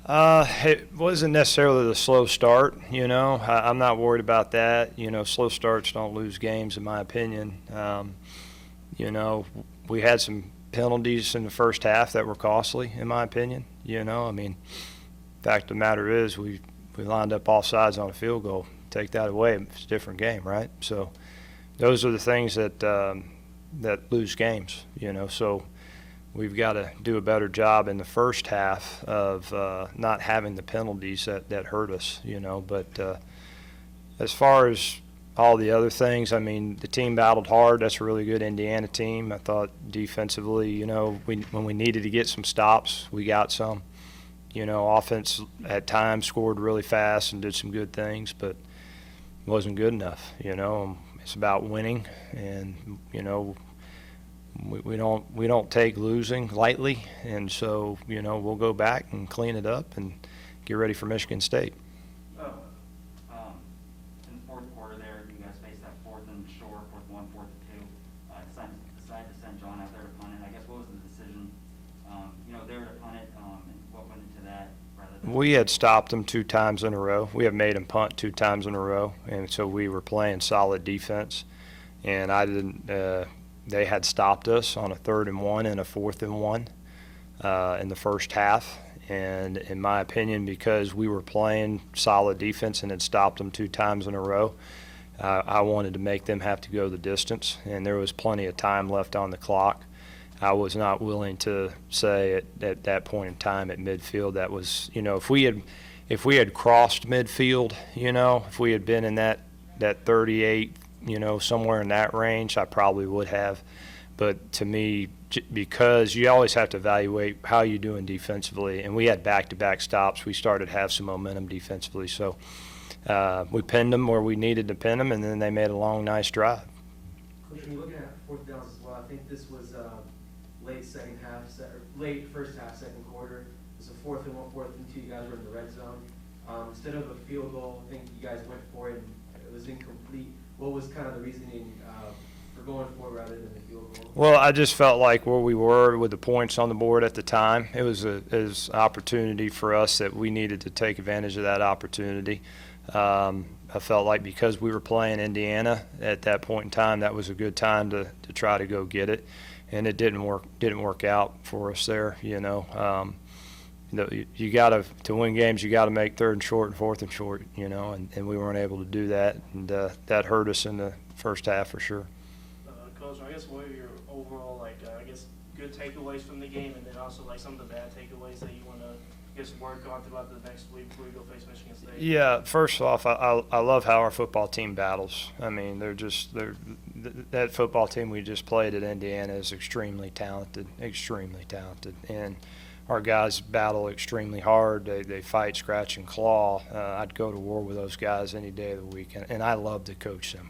It wasn't necessarily the slow start, I'm not worried about that. Slow starts don't lose games, in my opinion. You know, we had some penalties in the first half that were costly, in my opinion. Fact of the matter is we lined up all sides on a field goal. Take that away, it's a different game, right? So those are the things that lose games, So we've got to do a better job in the first half of not having the penalties that hurt us, But as far as all the other things, the team battled hard. That's a really good Indiana team. I thought defensively, when we needed to get some stops, we got some. Offense at times scored really fast and did some good things, but it wasn't good enough. It's about winning, and we don't take losing lightly, and so we'll go back and clean it up and get ready for Michigan State. In the fourth quarter, there you guys faced that fourth and short, 4th and 1, 4th and 2. Decided to send John out there to punt it. I guess what was the decision? They were to punt it, and what went into that? We had stopped them 2 times in a row. We have made them punt 2 times in a row, and so we were playing solid defense. And I didn't. They had stopped us on a 3rd and 1 and a 4th and 1 in the first half. And in my opinion, because we were playing solid defense and had stopped them 2 times in a row, I wanted to make them have to go the distance. And there was plenty of time left on the clock. I was not willing to say at that point in time at midfield that was, if we had crossed midfield, if we had been in that 38, somewhere in that range, I probably would have. But to me, because you always have to evaluate how you're doing defensively, and we had back-to-back stops, we started to have some momentum defensively. So we pinned them where we needed to pin them, and then they made a long, nice drive. Coach, when you're looking at 4th downs as well, I think this was late first half, second quarter. It was a 4th and 1, 4th and 2. You guys were in the red zone. Instead of a field goal, I think you guys went for it, and it was incomplete. What was kind of the reasoning for going for it rather than the field goal? Well, I just felt like where we were with the points on the board at the time, it was an opportunity for us that we needed to take advantage of that opportunity. I felt like because we were playing Indiana at that point in time, that was a good time to try to go get it, and it didn't work out for us there. You got to win games. You got to make 3rd and short and 4th and short. And we weren't able to do that, and that hurt us in the first half for sure. Coach, I guess what are your overall good takeaways from the game, and then also some of the bad takeaways that you want to work on throughout the next week before you go face Michigan State? Yeah, first off, I love how our football team battles. That football team we just played at Indiana is extremely talented, and our guys battle extremely hard. They fight, scratch, and claw. I'd go to war with those guys any day of the week, and I love to coach them.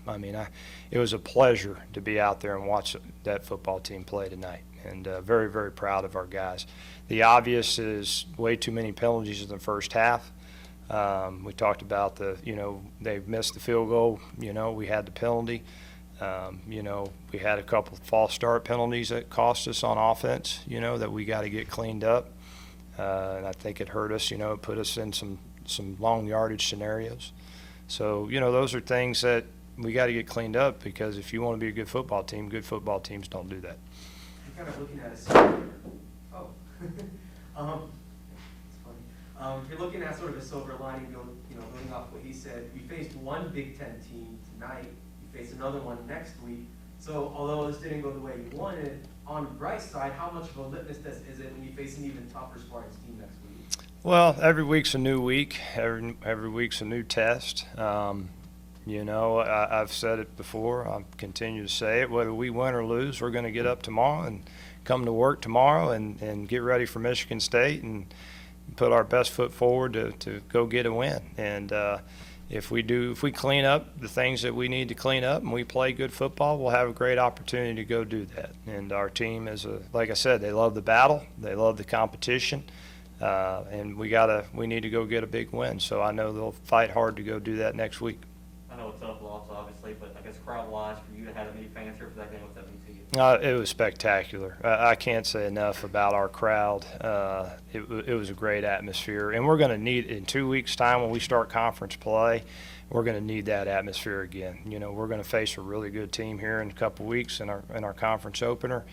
It was a pleasure to be out there and watch that football team play tonight, and very, very proud of our guys. The obvious is way too many penalties in the first half. We talked about they missed the field goal. We had the penalty. We had a couple false start penalties that cost us on offense, that we got to get cleaned up. And I think it hurt us, it put us in some long yardage scenarios. So, those are things that we got to get cleaned up, because if you want to be a good football teams don't do that. You're kind of looking at a silver. Oh. It's funny. If you're looking at sort of a silver lining, building off what he said, we faced one Big Ten team tonight. Face another one next week. So although this didn't go the way you wanted, on the bright side, how much of a litmus test is it when you face an even tougher Spartans team next week? Well, every week's a new week. Every week's a new test. I've said it before. I'll continue to say it. Whether we win or lose, we're going to get up tomorrow and come to work tomorrow and get ready for Michigan State and put our best foot forward to go get a win. And if we clean up the things that we need to clean up and we play good football, we'll have a great opportunity to go do that. And our team like I said, they love the battle, they love the competition, and we need to go get a big win. So I know they'll fight hard to go do that next week. I know it's tough loss, obviously, but I guess crowd-wise, for you to have that many fans here for that game, what's that mean to you? It was spectacular. I can't say enough about our crowd. It was a great atmosphere, and we're going to need, in 2 weeks' time when we start conference play, we're going to need that atmosphere again. You know, we're going to face a really good team here in a couple weeks in our conference opener,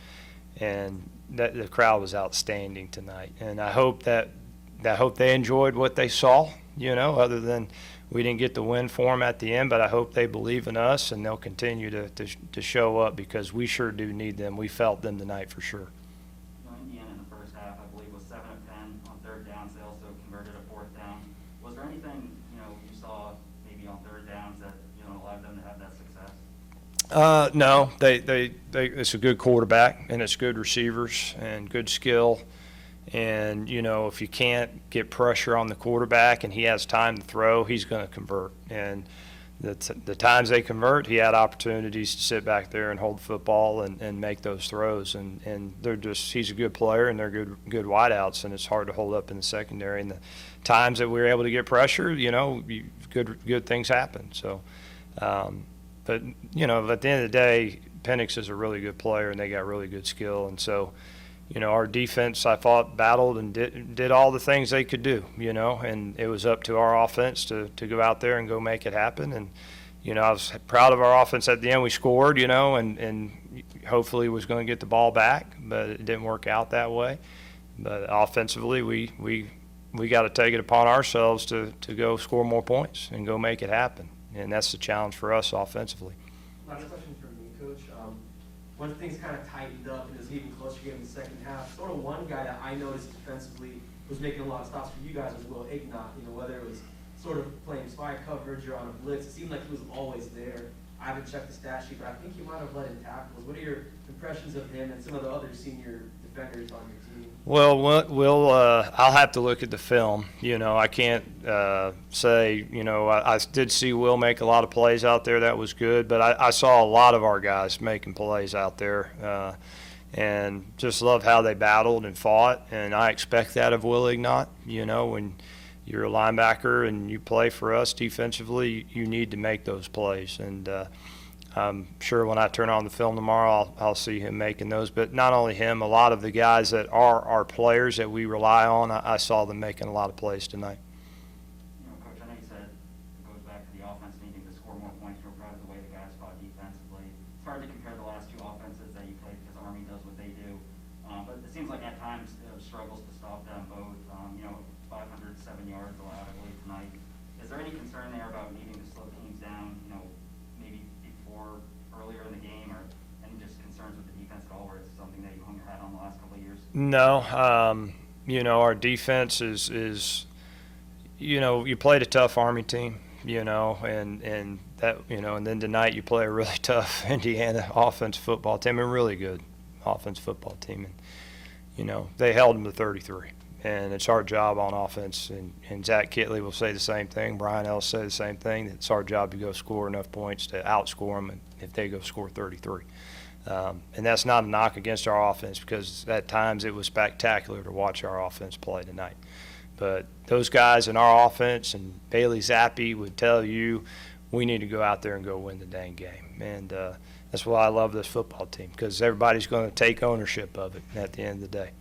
and the crowd was outstanding tonight. And I hope they enjoyed what they saw. You know, other than we didn't get the win for them at the end, but I hope they believe in us and they'll continue to show up because we sure do need them. We felt them tonight for sure. You know, Indiana in the first half, I believe, was 7 of 10 on third downs. They also converted a fourth down. Was there anything, you saw maybe on third downs that, allowed them to have that success? No, it's a good quarterback and it's good receivers and good skill. And, if you can't get pressure on the quarterback and he has time to throw, he's going to convert. And the times they convert, he had opportunities to sit back there and hold the football and make those throws. And he's a good player and they're good wideouts, and it's hard to hold up in the secondary. And the times that we were able to get pressure, good things happen. So, but, at the end of the day, Penix is a really good player and they got really good skill. And so, our defense, I thought, battled and did all the things they could do, and it was up to our offense to go out there and go make it happen. And, I was proud of our offense at the end. We scored, and hopefully was going to get the ball back, but it didn't work out that way. But offensively, we got to take it upon ourselves to go score more points and go make it happen. And that's the challenge for us offensively. Last question from me, Coach. When things kind of tightened up and it was an even closer game in the second half, sort of one guy that I noticed defensively was making a lot of stops for you guys was Will Ignat. Whether it was sort of playing spy coverage or on a blitz, it seemed like he was always there. I haven't checked the stat sheet, but I think he might have led in tackles. What are your impressions of him and some of the other senior defenders on your team? Well, I'll have to look at the film. I can't say, I did see Will make a lot of plays out there. That was good. But I saw a lot of our guys making plays out there and just love how they battled and fought. And I expect that of Will Ignat. When you're a linebacker and you play for us defensively, you need to make those plays. And I'm sure when I turn on the film tomorrow, I'll see him making those. But not only him, a lot of the guys that are our players that we rely on, I saw them making a lot of plays tonight. Coach, I know you said it goes back to the offense needing to score more points. You're proud of the way the guys fought defensively. It's hard to compare the last two offenses that you played because Army does what they do. But it seems like at times it struggles to stop them both. 507 yards allowed, I believe, tonight. Is there any concern there about needing to slow teams down, maybe before, earlier in the game, or any just concerns with the defense at all, where it's something that you hung your hat on the last couple of years? No. Our defense is you played a tough Army team, and that, and then tonight you play a really tough Indiana offensive football team, a really good offensive football team. And, they held them to 33. And it's our job on offense, and Zach Kitley will say the same thing. Brian Ellis say the same thing. It's our job to go score enough points to outscore them if they go score 33. And that's not a knock against our offense because at times it was spectacular to watch our offense play tonight. But those guys in our offense, and Bailey Zappi would tell you, we need to go out there and go win the dang game. And that's why I love this football team, because everybody's going to take ownership of it at the end of the day.